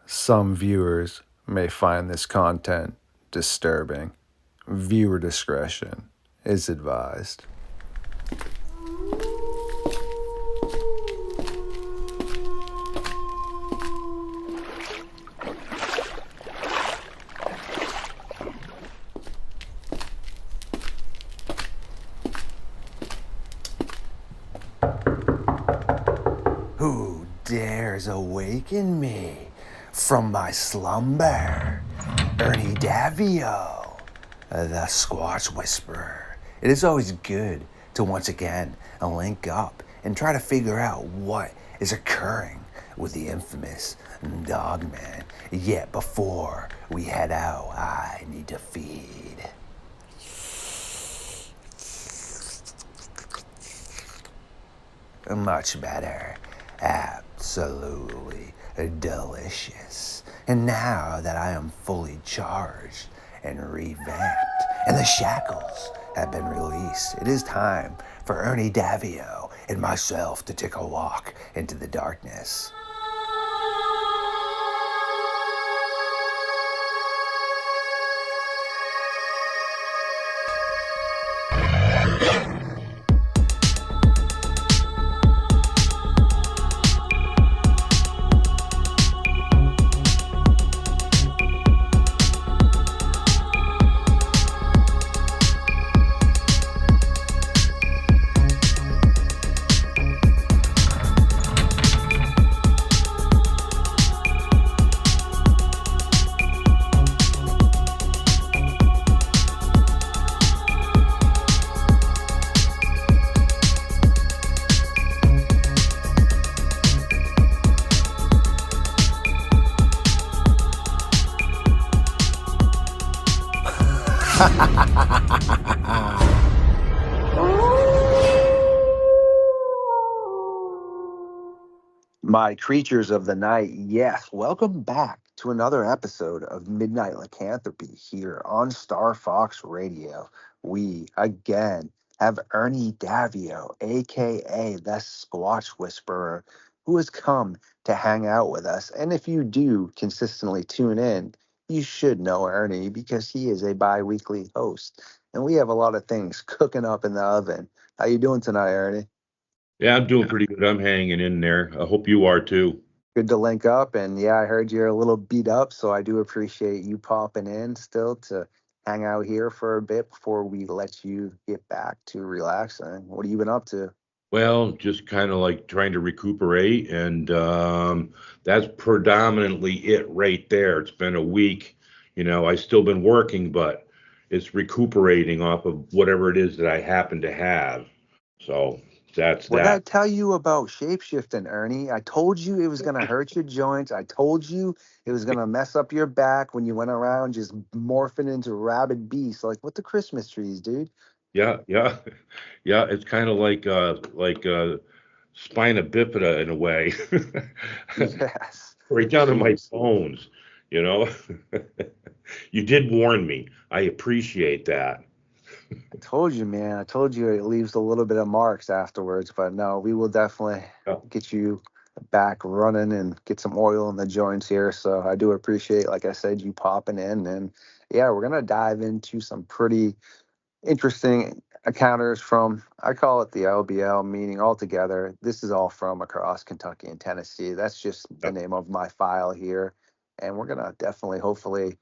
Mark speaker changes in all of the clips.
Speaker 1: Some viewers may find this content disturbing. Viewer discretion is advised. Who dares awaken me from my slumber? Ernie Davieau, the Squatch Whisperer. It is always good to once again link up and try to figure out what is occurring with the infamous Dogman. Yet before we head out, I need to feed. Much better. Absolutely delicious. And now that I am fully charged and revamped, and the shackles have been released, it is time for Ernie Davieau and myself to take a walk into the darkness. My creatures of the night, yes, welcome back to another episode of Midnight Lycanthropy here on Star Fox Radio. We again have Ernie Davieau, aka the Squatch Whisperer, who has come to hang out with us. And if you do consistently tune in, you should know Ernie because he is a bi-weekly host. And we have a lot of things cooking up in the oven. How you doing tonight, Ernie?
Speaker 2: Yeah, I'm doing pretty good. I'm hanging in there. I hope you are too.
Speaker 1: Good to link up. And yeah, I heard you're a little beat up, so I do appreciate you popping in still to hang out here for a bit before we let you get back to relaxing. What have you been up to?
Speaker 2: Well, just kind of like trying to recuperate, and that's predominantly it right there. It's been a week. I still been working, but it's recuperating off of whatever it is that I happen to have. So that's
Speaker 1: What did I
Speaker 2: that.
Speaker 1: tell you about shapeshifting, Ernie? I told you it was going to hurt your joints. I told you it was going to mess up your back when you went around just morphing into rabid beasts, like with the Christmas trees, dude.
Speaker 2: Yeah, yeah, yeah. It's kind of like spina bifida in a way,
Speaker 1: Yes.
Speaker 2: right down to my
Speaker 1: Jeez.
Speaker 2: bones. You know. You did warn me. I appreciate that.
Speaker 1: I told you, man. I told you it leaves a little bit of marks afterwards, but no, we will definitely
Speaker 2: Yeah.
Speaker 1: get you back running and get some oil in the joints here. So I do appreciate, like I said, you popping in. And yeah, we're gonna dive into some pretty interesting encounters from, I call it the LBL, meaning altogether. This is all from across Kentucky and Tennessee. That's just the name of my file here. And we're gonna definitely, hopefully,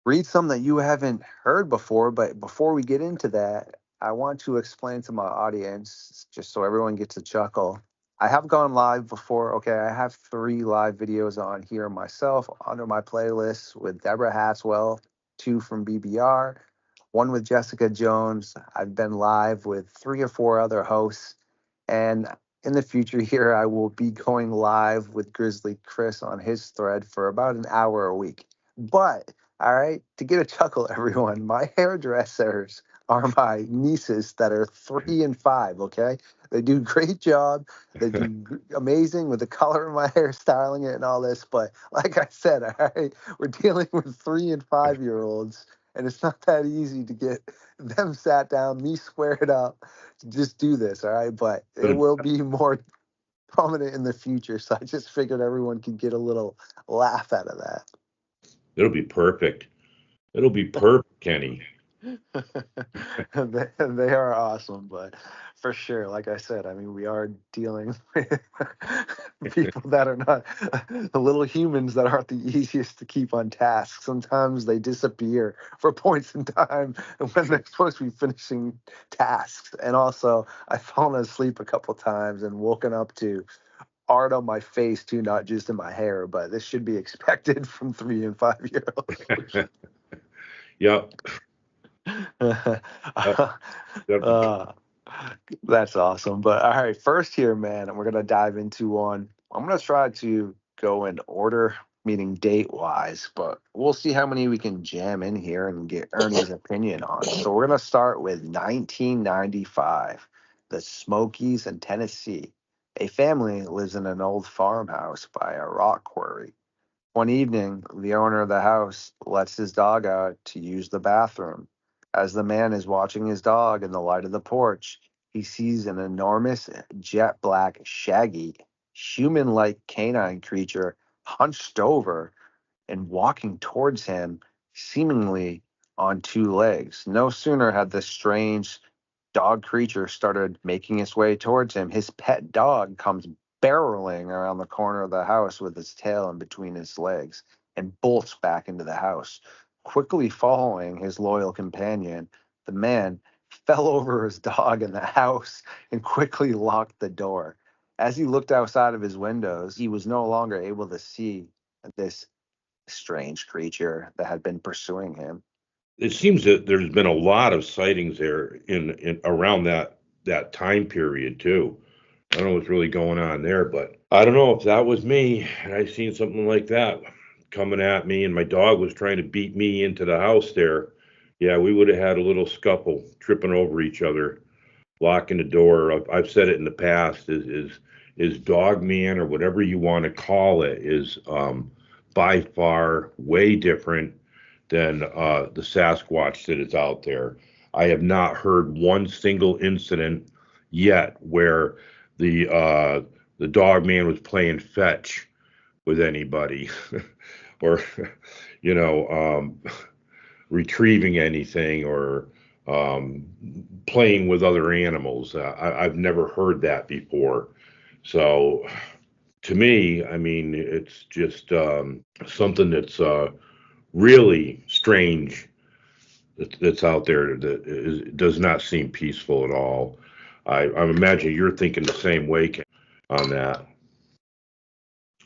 Speaker 1: read some that you haven't heard before. But before we get into that, I want to explain to my audience, just so everyone gets a chuckle. I have gone live before. Okay, I have 3 live videos on here myself under my playlist with Deborah Hatswell, 2 from BBR, one with Jessica Jones. I've been live with 3 or 4 other hosts. And in the future here, I will be going live with Grizzly Chris on his thread for about an hour a week. But all right, to get a chuckle, everyone, my hairdressers are my nieces that are 3 and 5. Okay, they do a great job. They do amazing with the color of my hair, styling it, and all this. But like I said, all right, we're dealing with 3 and 5 year olds, and it's not that easy to get them sat down, me squared up, to just do this. All right, but it
Speaker 2: But
Speaker 1: will be more. prominent in the future. So I just figured everyone could get a little laugh out of that.
Speaker 2: It'll be perfect. It'll be perfect, Kenny.
Speaker 1: They are awesome, but for sure, like I said, I mean, we are dealing with people that are not the little humans that aren't the easiest to keep on task. Sometimes they disappear for points in time when they're supposed to be finishing tasks. And also, I've fallen asleep a couple times and woken up to art on my face too, not just in my hair. But this should be expected from 3 and 5 year olds.
Speaker 2: Yep. Yep.
Speaker 1: uh, that's awesome. But all right, first here, man, we're gonna dive into one. I'm gonna try to go in order, meaning date wise, but we'll see how many we can jam in here and get Ernie's opinion on. So we're gonna start with 1995, the Smokies in Tennessee. A family lives in an old farmhouse by a rock quarry. One evening, the owner of the house lets his dog out to use the bathroom. As the man is watching his dog in the light of the porch, he sees an enormous, jet black, shaggy, human like canine creature hunched over and walking towards him, seemingly on two legs. No sooner had the strange dog creature started making its way towards him, his pet dog comes barreling around the corner of the house with its tail in between its legs and bolts back into the house. Quickly following his loyal companion, the man fell over his dog in the house and quickly locked the door. As he looked outside of his windows, he was no longer able to see this strange creature that had been pursuing him.
Speaker 2: It seems that there's been a lot of sightings there in around that time period too. I don't know what's really going on there, but I don't know if that was me and I seen something like that coming at me and my dog was trying to beat me into the house there. Yeah, we would have had a little scuffle, tripping over each other, locking the door. I've said it in the past. Is Dogman or whatever you want to call it is by far way different than the Sasquatch that is out there. I have not heard one single incident yet where the dog man was playing fetch with anybody or you know retrieving anything or um, playing with other animals. I've never heard that before. So to me, I mean, it's just something that's really strange that's out there does not seem peaceful at all. I imagine you're thinking the same way on that.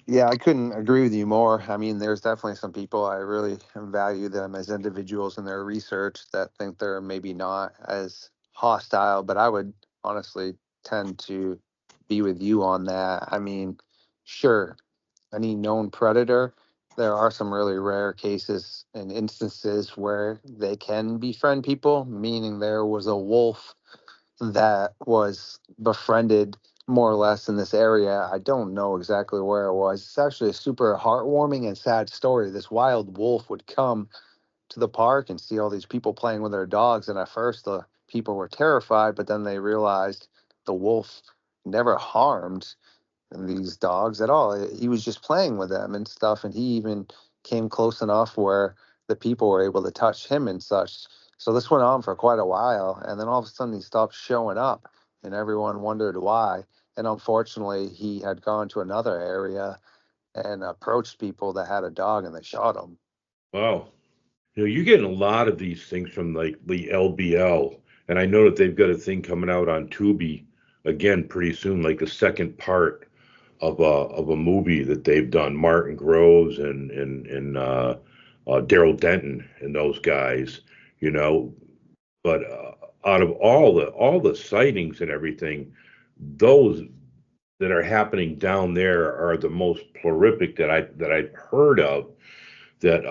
Speaker 1: Yeah, I couldn't agree with you more. I mean, there's definitely some people I really value them as individuals in their research that think they're maybe not as hostile, but I would honestly tend to be with you on that. I mean, sure, any known predator, there are some really rare cases and instances where they can befriend people, meaning there was a wolf that was befriended more or less in this area. I don't know exactly where it was. It's actually a super heartwarming and sad story. This wild wolf would come to the park and see all these people playing with their dogs. And at first, the people were terrified, but then they realized the wolf never harmed these dogs at all. He was just playing with them and stuff, and he even came close enough where the people were able to touch him and such. So this went on for quite a while, and then all of a sudden he stopped showing up, and everyone wondered why. And unfortunately, he had gone to another area and approached people that had a dog, and they shot him.
Speaker 2: Wow. You're getting a lot of these things from like the LBL, and I know that they've got a thing coming out on Tubi again pretty soon, like the second part of a movie that they've done. Martin Groves and Daryl Denton and those guys, you know. But out of all the sightings and everything, those that are happening down there are the most prolific that I've heard of that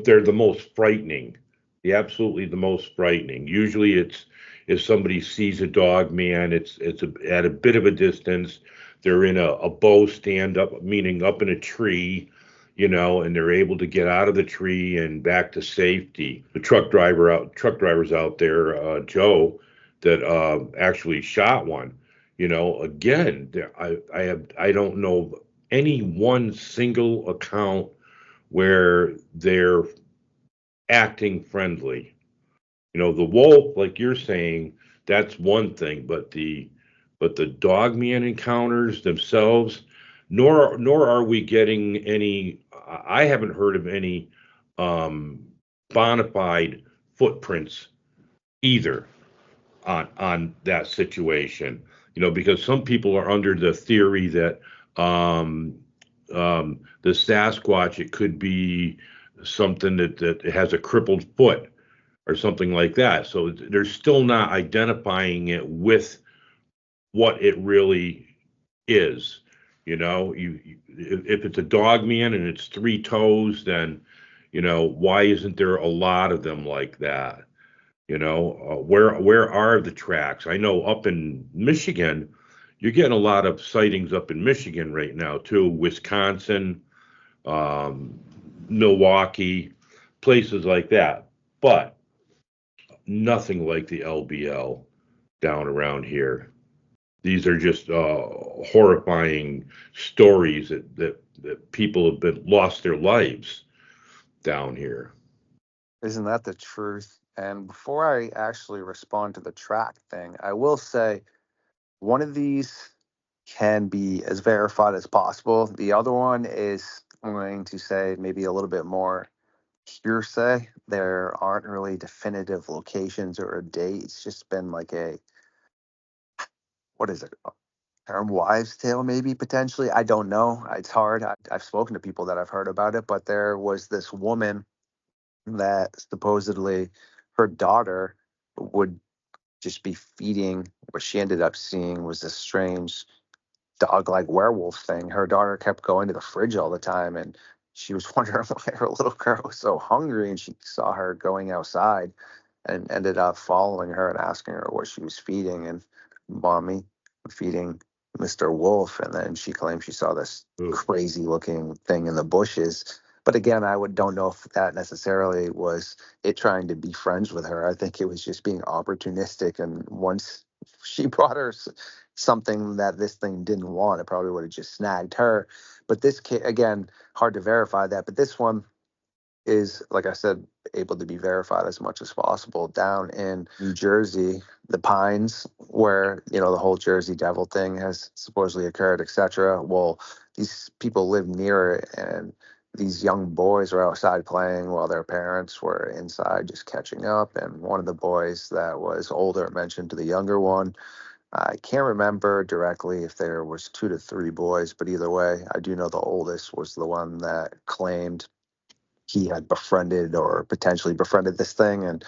Speaker 2: they're the most frightening, absolutely the most frightening. Usually it's if somebody sees a dog man, at a bit of a distance. They're in a bow stand up, meaning up in a tree, and they're able to get out of the tree and back to safety. The truck drivers out there, Joe, that actually shot one. Again, I don't know any one single account where they're acting friendly. The wolf, like you're saying, that's one thing, but the dogman encounters themselves, nor are we getting any. I haven't heard of any um, bona fide footprints either on that situation. Because some people are under the theory that um, the Sasquatch, it could be something that has a crippled foot or something like that. So they're still not identifying it with what it really is. If it's a dog man and it's three toes, then why isn't there a lot of them like that? Where are the tracks? I know up in Michigan, you're getting a lot of sightings up in Michigan right now too. Wisconsin, um, Milwaukee, places like that. But nothing like the LBL down around here. These are just horrifying stories that people have been lost their lives down here.
Speaker 1: Isn't that the truth? And before I actually respond to the track thing, I will say one of these can be as verified as possible. The other one is, I'm going to say, maybe a little bit more hearsay. There aren't really definitive locations or a date. It's just been like what is it? Term wives' tale, maybe potentially. I don't know. It's hard. I've spoken to people that have heard about it, but there was this woman that supposedly her daughter would just be feeding. What she ended up seeing was this strange dog-like werewolf thing. Her daughter kept going to the fridge all the time, and she was wondering why her little girl was so hungry, and she saw her going outside and ended up following her and asking her what she was feeding. And mommy, I'm feeding Mr. Wolf. And then she claimed she saw this
Speaker 2: Ooh.
Speaker 1: crazy looking thing in the bushes. But again, don't know if that necessarily was it trying to be friends with her. I think it was just being opportunistic. And once she brought her something that this thing didn't want, it probably would have just snagged her. But this again, hard to verify that. But this one is, like I said, able to be verified as much as possible down in New Jersey, the Pines, where, the whole Jersey Devil thing has supposedly occurred, etc. Well, these people live near it, and these young boys were outside playing while their parents were inside just catching up. And one of the boys that was older mentioned to the younger one, I can't remember directly if there was 2 to 3 boys, but either way, I do know the oldest was the one that claimed he had befriended or potentially befriended this thing, and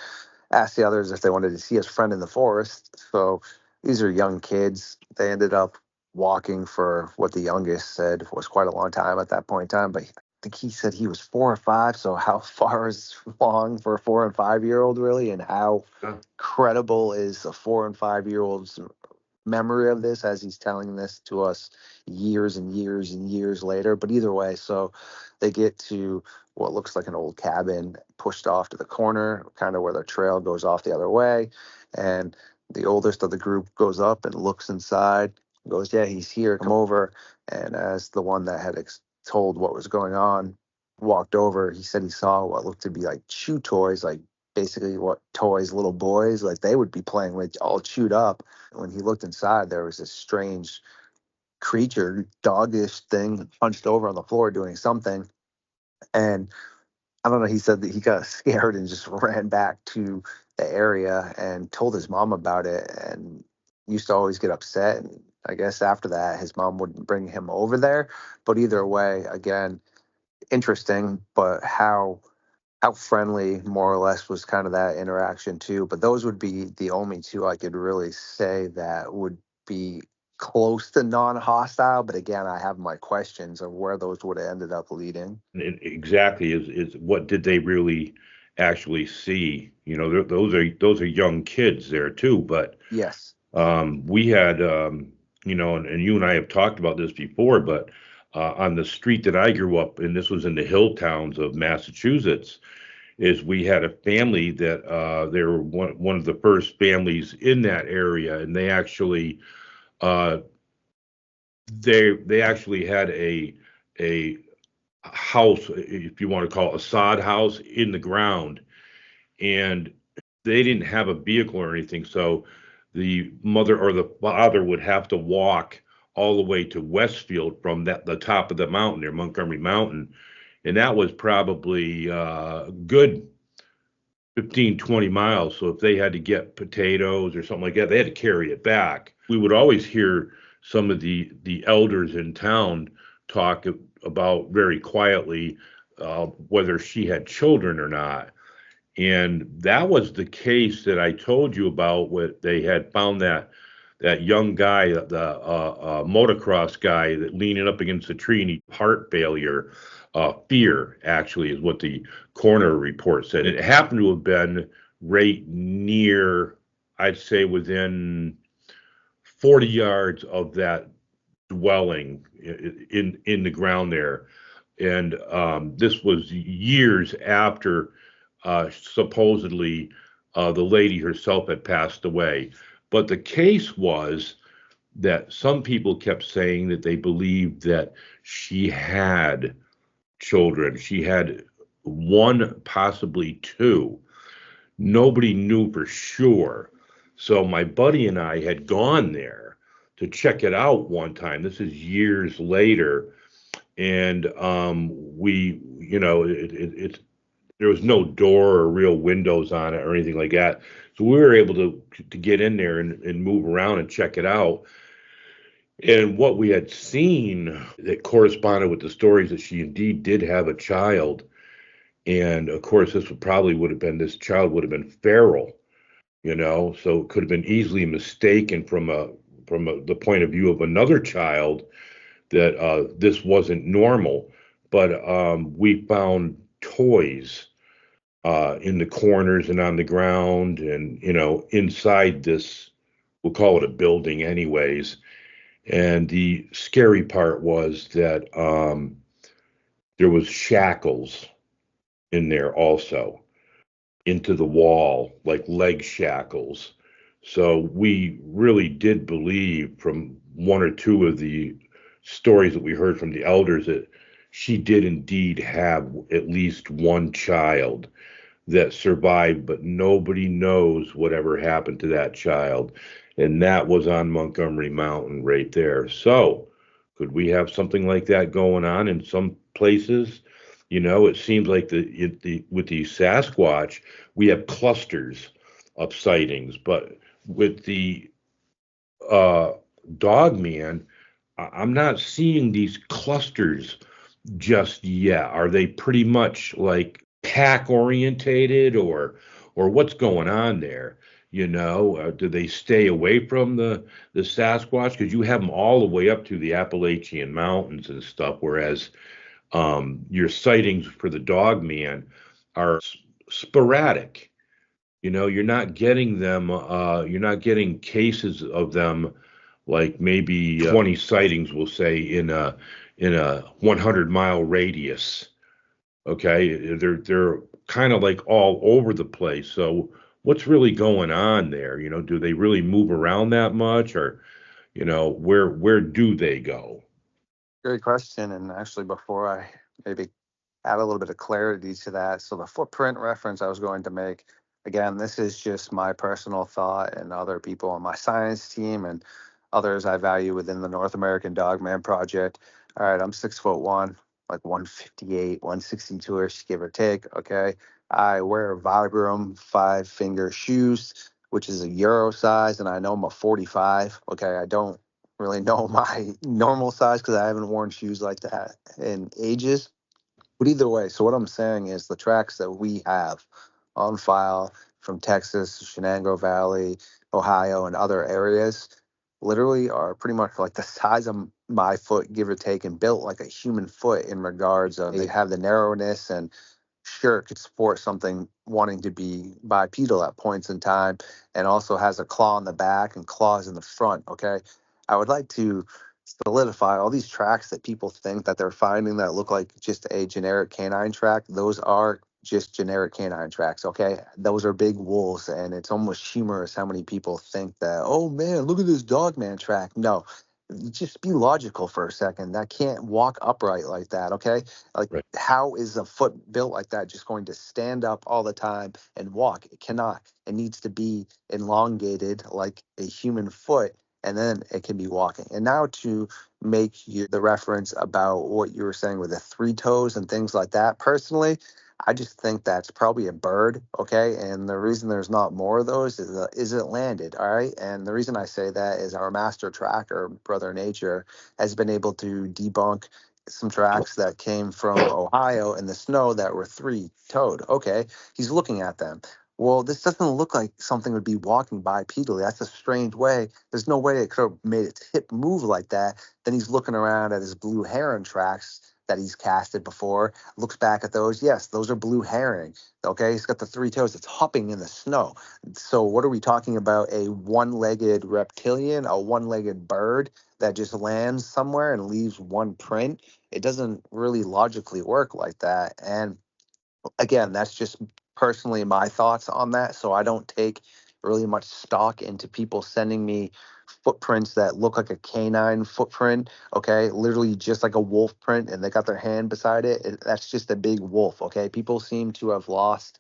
Speaker 1: asked the others if they wanted to see his friend in the forest. So these are young kids. They ended up walking for what the youngest said was quite a long time at that point in time, but I think he said he was 4 or 5. So how far is long for a 4 and 5 year old really? And how credible is a 4 and 5 year old's memory of this as he's telling this to us years and years and years later? But either way, so they get to what looks like an old cabin pushed off to the corner, kind of where the trail goes off the other way. And the oldest of the group goes up and looks inside, goes, yeah, he's here, come over. And as the one that had told what was going on walked over, he said he saw what looked to be like chew toys, like basically what toys little boys like they would be playing with, all chewed up. When he looked inside, there was this strange creature, doggish thing, hunched over on the floor doing something. And I don't know, he said that he got scared and just ran back to the area and told his mom about it, and used to always get upset. And I guess after that, his mom wouldn't bring him over there. But either way, again, interesting, but how friendly more or less was kind of that interaction too. But those would be the only two I could really say that would be close to non-hostile. But again, I have my questions of where those would have ended up leading.
Speaker 2: Exactly, is what did they really actually see? Those are young kids there too. But
Speaker 1: Yes.
Speaker 2: we had and you and I have talked about this before, but on the street that I grew up in, this was in the hill towns of Massachusetts, is we had a family that they were one of the first families in that area, and they actually uh, they actually had a house, if you want to call it a sod house, in the ground, and they didn't have a vehicle or anything, so the mother or the father would have to walk all the way to Westfield from the top of the mountain near Montgomery Mountain, and that was probably good 15, 20 miles. So if they had to get potatoes or something like that, they had to carry it back. We would always hear some of the elders in town talk about very quietly whether she had children or not. And that was the case that I told you about. What they had found, that young guy, the motocross guy, that leaning up against the tree and he heart failure. Fear actually is what the coroner report said. It happened to have been right near, I'd say within 40 yards of that dwelling in the ground there. And this was years after supposedly the lady herself had passed away. But the case was that some people kept saying that they believed that she had children. She had one, possibly two. Nobody knew for sure. So my buddy and I had gone there to check it out one time. This is years later. And we, it there was no door or real windows on it or anything like that. So we were able to get in there and move around and check it out. And what we had seen that corresponded with the stories that she indeed did have a child. And of course, this child would have been feral, so it could have been easily mistaken the point of view of another child that this wasn't normal. But we found toys in the corners and on the ground, and inside this, we'll call it a building anyways. And the scary part was that there was shackles in there also, into the wall, like leg shackles. So we really did believe from one or two of the stories that we heard from the elders that she did indeed have at least one child that survived, but nobody knows whatever happened to that child. And that was on Montgomery Mountain right there. So, could we have something like that going on in some places? It seems like with the Sasquatch, we have clusters of sightings, but with the uh, Dogman, I'm not seeing these clusters just yet. Are they pretty much like pack orientated, or what's going on there? Do they stay away from the Sasquatch, because you have them all the way up to the Appalachian Mountains and stuff, whereas your sightings for the Dogman are sporadic. You're not getting them. You're not getting cases of them like maybe 20 sightings, we'll say, in a 100-mile radius. Okay, they're kind of like all over the place. So what's really going on there? Do they really move around that much, or where do they go?
Speaker 1: Great question. And actually, before I maybe add a little bit of clarity to that, so the footprint reference I was going to make, again, this is just my personal thought and other people on my science team and others I value within the North American Dogman Project. All right, I'm 6'1", like 158, 162ish, give or take. Okay. I wear Vibram 5-finger shoes, which is a Euro size, and I know I'm a 45. Okay. I don't really know my normal size because I haven't worn shoes like that in ages. But either way, so what I'm saying is the tracks that we have on file from Texas, Shenango Valley, Ohio, and other areas literally are pretty much like the size of my foot, give or take, and built like a human foot in regards of they have the narrowness and sure it could support something wanting to be bipedal at points in time, and also has a claw in the back and claws in the front. Okay. I would like to solidify all these tracks that people think that they're finding that look like just a generic canine track. Those are just generic canine tracks. Okay, those are big wolves, and it's almost humorous how many people think that, oh man, look at this Dogman track. No, just be logical for a second. That can't walk upright like that. Okay, like
Speaker 2: Right.
Speaker 1: how is a foot built like that just going to stand up all the time and walk? It cannot. It needs to be elongated like a human foot, and then it can be walking. And now to make the reference about what you were saying with the three toes and things like that. Personally, I just think that's probably a bird, okay? And the reason there's not more of those is it landed, all right? And the reason I say that is our master tracker, Brother Nature, has been able to debunk some tracks that came from Ohio in the snow that were three-toed. Okay, he's looking at them. Well, this doesn't look like something would be walking bipedally. That's a strange way. There's no way it could have made its hip move like that. Then he's looking around at his blue heron tracks that he's casted before, looks back at those. Yes, those are blue herring. Okay, he's got the three toes. It's hopping in the snow. So what are we talking about? A one-legged reptilian, a one-legged bird that just lands somewhere and leaves one print? It doesn't really logically work like that. And again, that's just personally my thoughts on that. So I don't take really much stock into people sending me footprints that look like a canine footprint. Okay, literally just like a wolf print, and they got their hand beside it. That's just a big wolf. Okay, people seem to have lost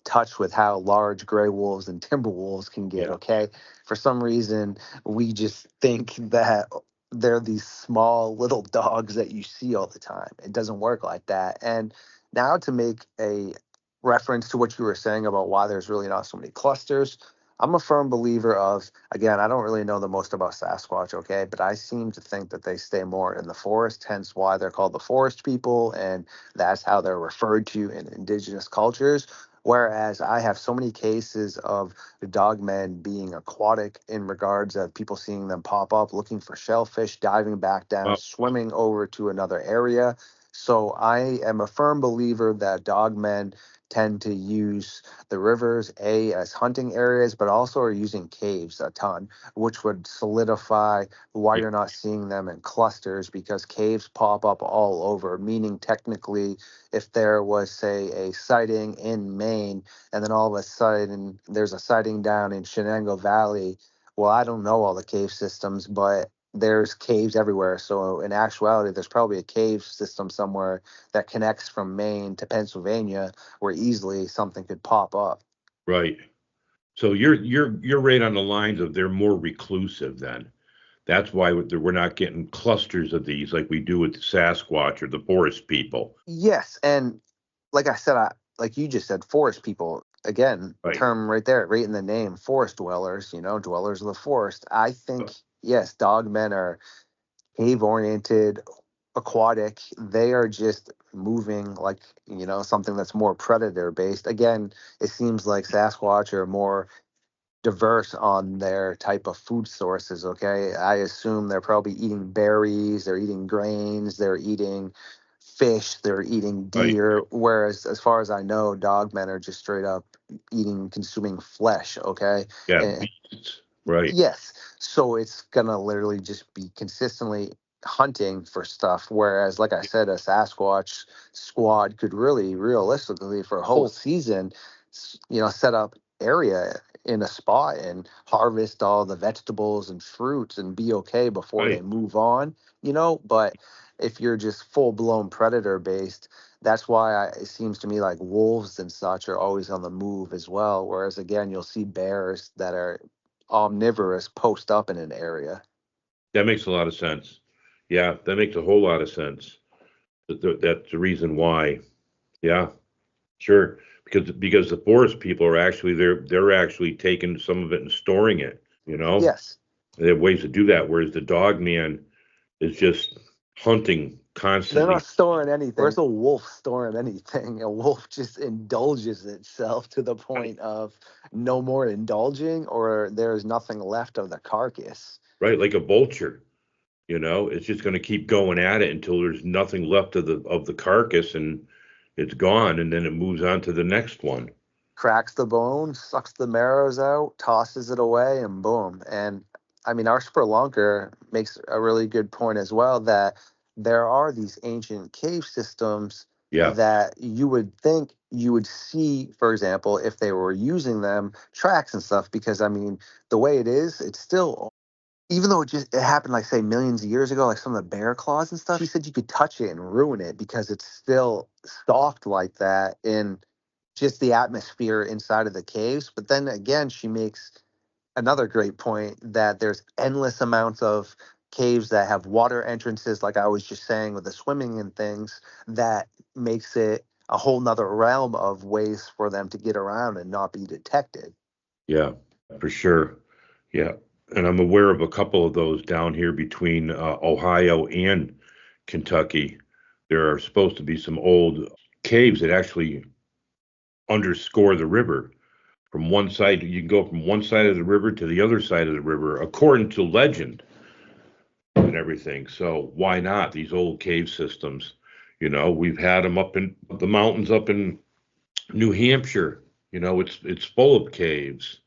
Speaker 1: touch with how large gray wolves and timber wolves can get.
Speaker 2: Yeah.
Speaker 1: Okay, for some reason we just think that they're these small little dogs that you see all the time. It doesn't work like that. And now to make a reference to what you were saying about why there's really not so many clusters, I'm a firm believer of, again, I don't really know the most about Sasquatch, okay, but I seem to think that they stay more in the forest, hence why they're called the forest people, and that's how they're referred to in indigenous cultures. Whereas I have so many cases of the dogmen being aquatic in regards of people seeing them pop up, looking for shellfish, diving back down,
Speaker 2: Oh,
Speaker 1: swimming over to another area. So I am a firm believer that dogmen tend to use the rivers as hunting areas, but also are using caves a ton, which would solidify why
Speaker 2: yeah.
Speaker 1: you're not seeing them in clusters, because caves pop up all over, meaning technically if there was, say, a sighting in Maine, and then all of a sudden there's a sighting down in Shenango Valley. Well, I don't know all the cave systems, but there's caves everywhere. So in actuality, there's probably a cave system somewhere that connects from Maine to Pennsylvania where easily something could pop up.
Speaker 2: Right. So you're right on the lines of they're more reclusive then. That's why we're not getting clusters of these like we do with the Sasquatch or the forest people.
Speaker 1: Yes, and like I said, like you just said, forest people. Again,
Speaker 2: Right.
Speaker 1: term right there, right in the name, forest dwellers. Dwellers of the forest. I think yes, dogmen are cave oriented, aquatic. They are just moving like something that's more predator based. Again, it seems like Sasquatch are more diverse on their type of food sources. Okay, I assume they're probably eating berries, they're eating grains, they're eating fish, they're eating
Speaker 2: Right.
Speaker 1: deer. Whereas, as far as I know, dogmen are just straight up consuming flesh. Okay,
Speaker 2: Yeah.
Speaker 1: and
Speaker 2: Beasts. Right.
Speaker 1: yes, so it's gonna literally just be consistently hunting for stuff. Whereas, like I said, a Sasquatch squad could really, realistically, for a whole season, set up area in a spot and harvest all the vegetables and fruits and be okay before they
Speaker 2: Right.
Speaker 1: move on. But if you're just full blown predator based, that's why it seems to me like wolves and such are always on the move as well. Whereas again, you'll see bears that are omnivorous post up in an area.
Speaker 2: That makes a lot of sense. Yeah, that makes a whole lot of sense. That's the reason why. Yeah, sure. Because the forest people are actually they're actually taking some of it and storing it.
Speaker 1: Yes,
Speaker 2: They have ways to do that. Whereas the dog man is just hunting
Speaker 1: they're
Speaker 2: constantly.
Speaker 1: not storing anything. Where's a wolf storing anything? A wolf just indulges itself to the
Speaker 2: Right.
Speaker 1: point of no more indulging, or there's nothing left of the carcass.
Speaker 2: Right, like a vulture. It's just going to keep going at it until there's nothing left of the carcass and it's gone, and then it moves on to the next one.
Speaker 1: Cracks the bone, sucks the marrows out, tosses it away, and boom. And I mean, our spelunker makes a really good point as well that there are these ancient cave systems
Speaker 2: Yeah.
Speaker 1: that you would think you would see, for example, if they were using them, tracks and stuff, because I mean, the way it is, it's still, even though it happened like say millions of years ago, like some of the bear claws and stuff, she said you could touch it and ruin it because it's still soft like that in just the atmosphere inside of the caves. But then again, she makes another great point that there's endless amounts of caves that have water entrances, like I was just saying with the swimming and things, that makes it a whole nother realm of ways for them to get around and not be detected.
Speaker 2: Yeah, for sure. Yeah. And I'm aware of a couple of those down here between Ohio and Kentucky. There are supposed to be some old caves that actually underscore the river. From one side, you can go from one side of the river to the other side of the river, according to legend and everything. So why not these old cave systems? We've had them up in the mountains up in New Hampshire. It's full of caves.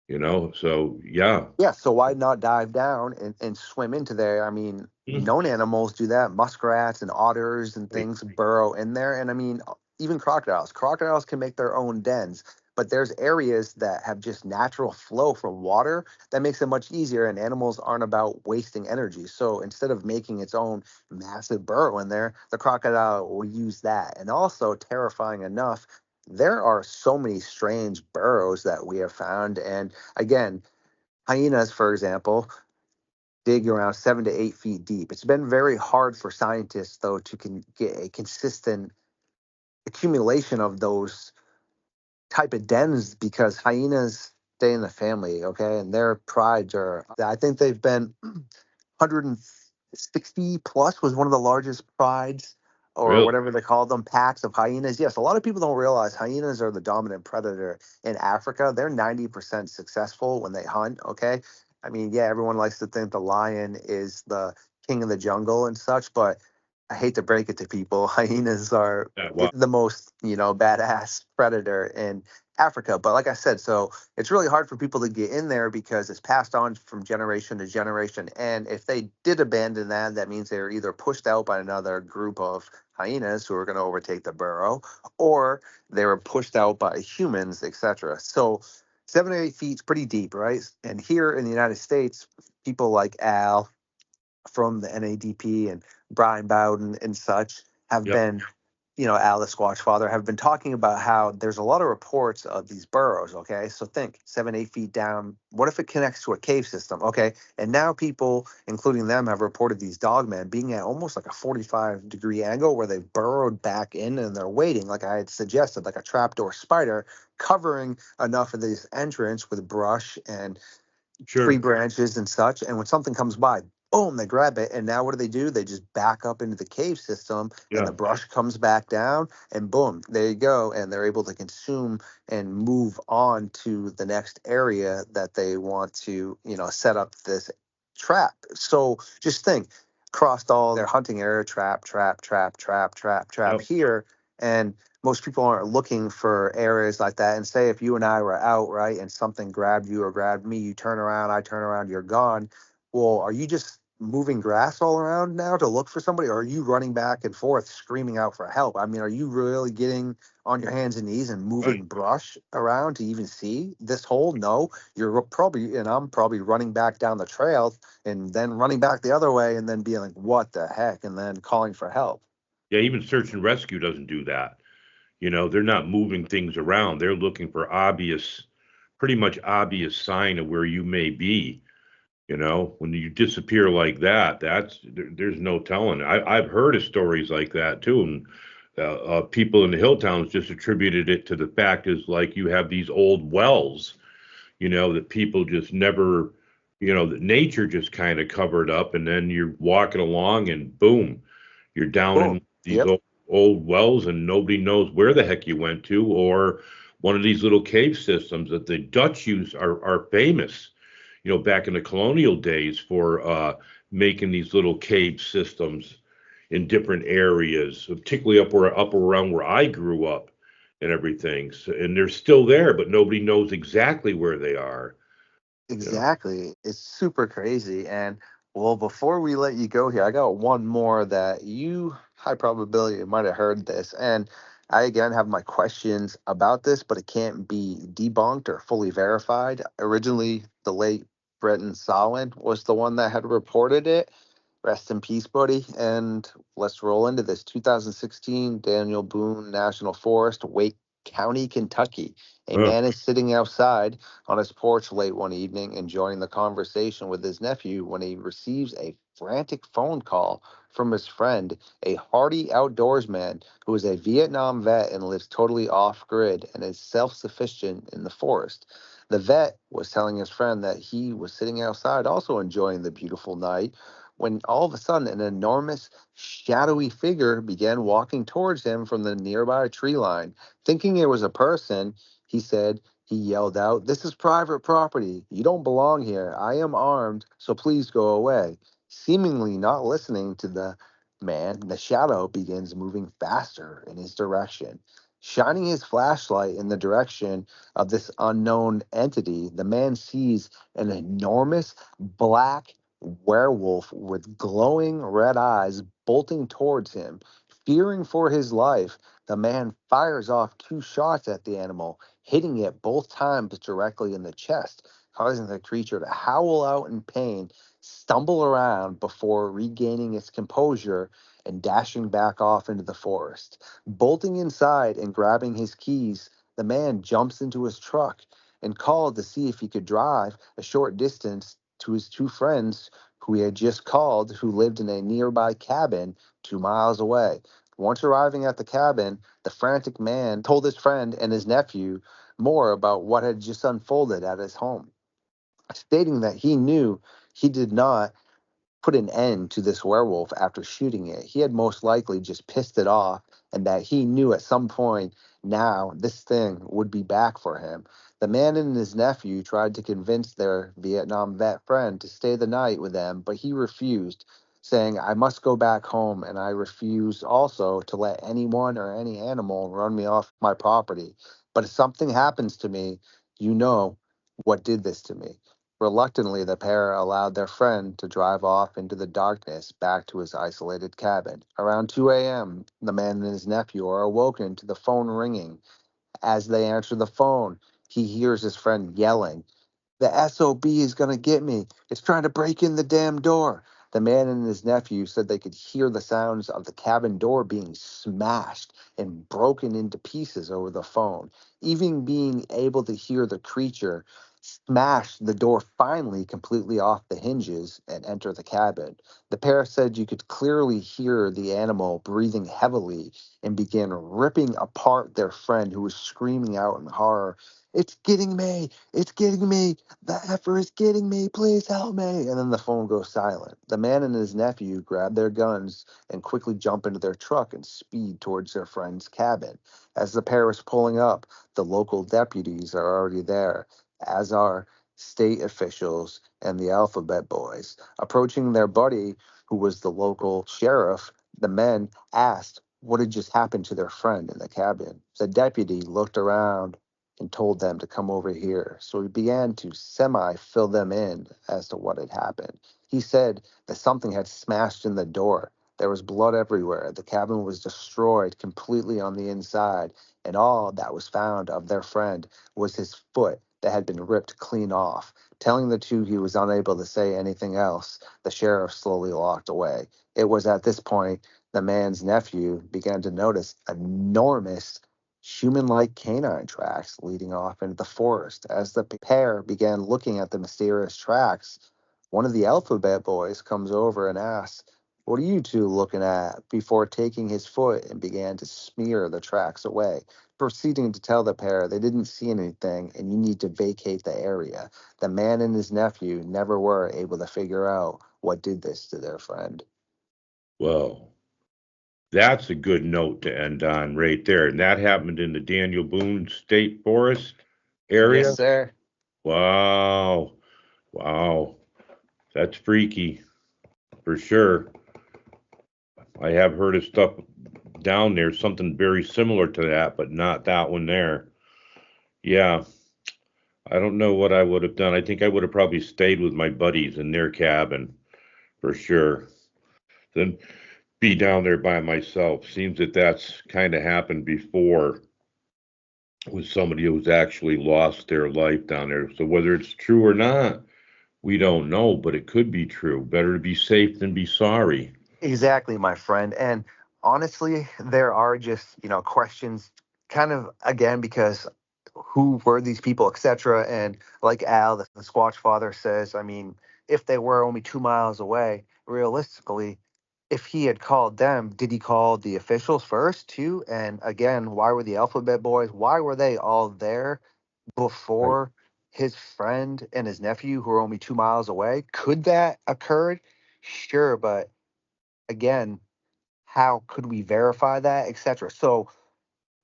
Speaker 2: So yeah.
Speaker 1: Yeah, so why not dive down and swim into there? I mean,
Speaker 2: Mm,
Speaker 1: known animals do that. Muskrats and otters and
Speaker 2: right.
Speaker 1: things burrow in there. And I mean, even crocodiles. Crocodiles can make their own dens, but there's areas that have just natural flow from water that makes it much easier. And animals aren't about wasting energy. So instead of making its own massive burrow in there, the crocodile will use that. And also, terrifying enough, there are so many strange burrows that we have found. And again, hyenas, for example, dig around 7 to 8 feet deep. It's been very hard for scientists, though, to get a consistent accumulation of those type of dens because hyenas stay in the family, okay, and their prides are. I think they've been 160 plus was one of the largest prides or
Speaker 2: Really?
Speaker 1: whatever they call them, packs of hyenas. Yes, a lot of people don't realize hyenas are the dominant predator in Africa. They're 90% successful when they hunt, okay? I mean, yeah, everyone likes to think the lion is the king of the jungle and such, but I hate to break it to people, hyenas are
Speaker 2: Yeah. Wow.
Speaker 1: the most, badass predator in Africa. But like I said, so it's really hard for people to get in there because it's passed on from generation to generation. And if they did abandon that, that means they're either pushed out by another group of hyenas who are going to overtake the burrow, or they were pushed out by humans, etc. So 7 to 8 feet is pretty deep, right? And here in the United States, people like Al from the NADP and Brian Bowden and such have
Speaker 2: Yep.
Speaker 1: been, Al the Squatch Father, have been talking about how there's a lot of reports of these burrows. Okay. So think 7, 8 feet down. What if it connects to a cave system? Okay. And now people, including them, have reported these dogmen being at almost like a 45-degree angle where they've burrowed back in and they're waiting, like I had suggested, like a trapdoor spider, covering enough of this entrance with brush and tree
Speaker 2: Sure.
Speaker 1: branches and such. And when something comes by, boom, they grab it. And now what do? They just back up into the cave system and the
Speaker 2: Yeah.
Speaker 1: brush comes back down and boom, there you go. And they're able to consume and move on to the next area that they want to, set up this trap. So just think, crossed all their hunting area, trap, trap, trap, trap, trap, trap
Speaker 2: Yep.
Speaker 1: here. And most people aren't looking for areas like that. And say if you and I were out, right, and something grabbed you or grabbed me, you turn around, I turn around, you're gone. Well, are you just moving grass all around now to look for somebody, or are you running back and forth screaming out for help? I mean, are you really getting on your hands and knees and
Speaker 2: Right.
Speaker 1: moving brush around to even see this hole? No, you're probably, and I'm probably running back down the trail and then running back the other way and then being like, what the heck? And then calling for help.
Speaker 2: Yeah. Even search and rescue doesn't do that. They're not moving things around. They're looking for pretty much obvious sign of where you may be. When you disappear like that, there's no telling. I've heard of stories like that too, and people in the hill towns just attributed it to the fact is like you have these old wells, that people just never, that nature just kind of covered up, and then you're walking along and boom, you're down in
Speaker 1: Boom.
Speaker 2: these
Speaker 1: Yep.
Speaker 2: old wells and nobody knows where the heck you went to, or one of these little cave systems that the Dutch use are famous, back in the colonial days for making these little cave systems in different areas, particularly up around where I grew up and everything. So, and they're still there, but nobody knows exactly where they are. You know.
Speaker 1: Exactly. It's super crazy. And well, before we let you go here, I got one more that you high probability you might have heard this. And I again have my questions about this, but it can't be debunked or fully verified. Originally, the late Brenton Solin was the one that had reported it. Rest in peace, buddy. And let's roll into this. 2016, Daniel Boone National Forest, Wake County, Kentucky. A
Speaker 2: Ugh.
Speaker 1: man is sitting outside on his porch late one evening, enjoying the conversation with his nephew when he receives a frantic phone call from his friend, a hardy outdoorsman who is a Vietnam vet and lives totally off grid and is self sufficient in the forest. The vet was telling his friend that he was sitting outside, also enjoying the beautiful night, when all of a sudden an enormous, shadowy figure began walking towards him from the nearby tree line. Thinking it was a person, he yelled out, "This is private property. You don't belong here. I am armed, so please go away." Seemingly not listening to the man, the shadow begins moving faster in his direction. Shining his flashlight in the direction of this unknown entity, the man sees an enormous black werewolf with glowing red eyes bolting towards him. Fearing for his life, the man fires off two shots at the animal, hitting it both times directly in the chest, causing the creature to howl out in pain, stumble around before regaining its composure and dashing back off into the forest. Bolting inside and grabbing his keys, the man jumps into his truck and called to see if he could drive a short distance to his two friends who he had just called, who lived in a nearby cabin 2 miles away. Once arriving at the cabin, the frantic man told his friend and his nephew more about what had just unfolded at his home, stating that he knew he did not put an end to this werewolf after shooting it. He had most likely just pissed it off, and that he knew at some point now this thing would be back for him. The man and his nephew tried to convince their Vietnam vet friend to stay the night with them, but he refused, saying, "I must go back home, and I refuse also to let anyone or any animal run me off my property. But if something happens to me, you know what did this to me." Reluctantly, the pair allowed their friend to drive off into the darkness back to his isolated cabin. Around 2 a.m., the man and his nephew are awoken to the phone ringing. As they answer the phone, he hears his friend yelling, "The SOB is going to get me. It's trying to break in the damn door." The man and his nephew said they could hear the sounds of the cabin door being smashed and broken into pieces over the phone. Even being able to hear the creature smash the door finally completely off the hinges and enter the cabin. The pair said you could clearly hear the animal breathing heavily and began ripping apart their friend, who was screaming out in horror, "It's getting me! It's getting me! The effer is getting me! Please help me!" And then the phone goes silent. The man and his nephew grab their guns and quickly jump into their truck and speed towards their friend's cabin. As the pair is pulling up, the local deputies are already there, as are state officials and the alphabet boys. Approaching their buddy, who was the local sheriff, the men asked what had just happened to their friend in the cabin. The deputy looked around and told them to come over here. So he began to semi fill them in as to what had happened. He said that something had smashed in the door. There was blood everywhere. The cabin was destroyed completely on the inside, and all that was found of their friend was his foot that had been ripped clean off. Telling the two he was unable to say anything else, the sheriff slowly walked away. It was at this point the man's nephew began to notice enormous human like canine tracks leading off into the forest. As the pair began looking at the mysterious tracks, one of the alphabet boys comes over and asks, "What are you two looking at?" before taking his foot and began to smear the tracks away, proceeding to tell the pair they didn't see anything and you need to vacate the area. The man and his nephew never were able to figure out what did this to their friend.
Speaker 2: Well, that's a good note to end on right there. And that happened in the Daniel Boone State Forest
Speaker 1: Yes,
Speaker 2: area.
Speaker 1: sir.
Speaker 2: Wow. Wow. That's freaky for sure. I have heard of stuff down there, something very similar to that, but not that one there. Yeah. I don't know what I would have done. I think I would have probably stayed with my buddies in their cabin for sure. Then be down there by myself. Seems that that's kind of happened before with somebody who's actually lost their life down there. So whether it's true or not, we don't know, but it could be true. Better to be safe than be sorry.
Speaker 1: Exactly, my friend. And honestly, there are just, questions kind of again because who were these people, etc. And like Al, the Squatch Father says, I mean, if they were only 2 miles away, realistically, if he had called them, did he call the officials first too? And again, why were the Alphabet Boys? Why were they all there
Speaker 2: Right.
Speaker 1: before his friend and his nephew who were only 2 miles away? Could that occurred? Sure, but again, how could we verify that, etc. So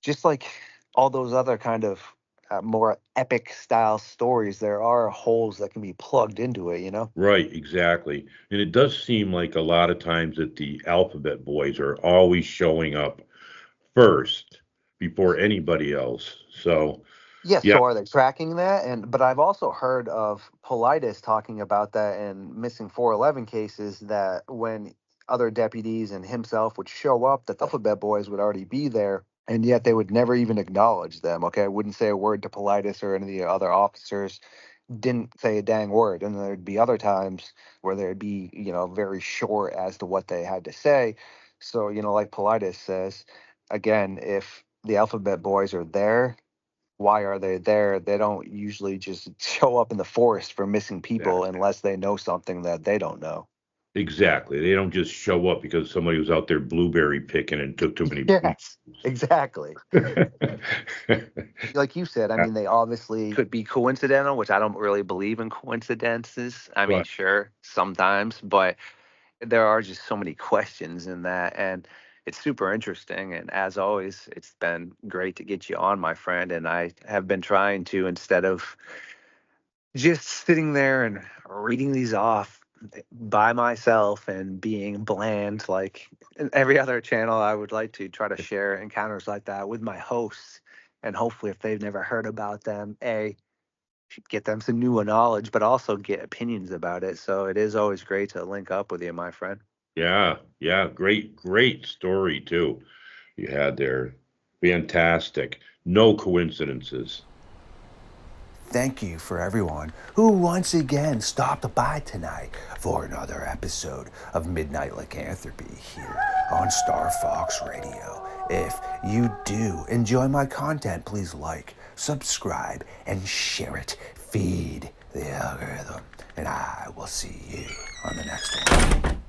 Speaker 1: just like all those other kind of more epic style stories, there are holes that can be plugged into it.
Speaker 2: Right, exactly. And it does seem like a lot of times that the alphabet boys are always showing up first before anybody else. So,
Speaker 1: Yes,
Speaker 2: yeah,
Speaker 1: so are they tracking that? But I've also heard of Politis talking about that in missing 411 cases, that when other deputies and himself would show up, that the Alphabet Boys would already be there, and yet they would never even acknowledge them. Okay, I wouldn't say a word to Politis or any of the other officers. Didn't say a dang word. And there'd be other times where they'd be, very short as to what they had to say. So, like Politis says, again, if the Alphabet Boys are there, why are they there? They don't usually just show up in the forest for missing people
Speaker 2: exactly.
Speaker 1: unless they know something that they don't know.
Speaker 2: Exactly. They don't just show up because somebody was out there blueberry picking and took too many blueberries.
Speaker 1: Yes, exactly. Like you said, I mean, they obviously could be coincidental, which I don't really believe in coincidences. I mean,
Speaker 2: Right.
Speaker 1: sure, sometimes, but there are just so many questions in that. And it's super interesting. And as always, it's been great to get you on, my friend. And I have been trying to, instead of just sitting there and reading these off by myself and being bland like in every other channel, I would like to try to share encounters like that with my hosts, and hopefully if they've never heard about them, get them some new knowledge, but also get opinions about it. So it is always great to link up with you, my friend.
Speaker 2: Yeah. Yeah. Great, great story, too. You had there. Fantastic. No coincidences.
Speaker 3: Thank you for everyone who once again stopped by tonight for another episode of Midnight Lycanthropy here on Star Fox Radio. If you do enjoy my content, please like, subscribe, and share it. Feed the algorithm. And I will see you on the next one.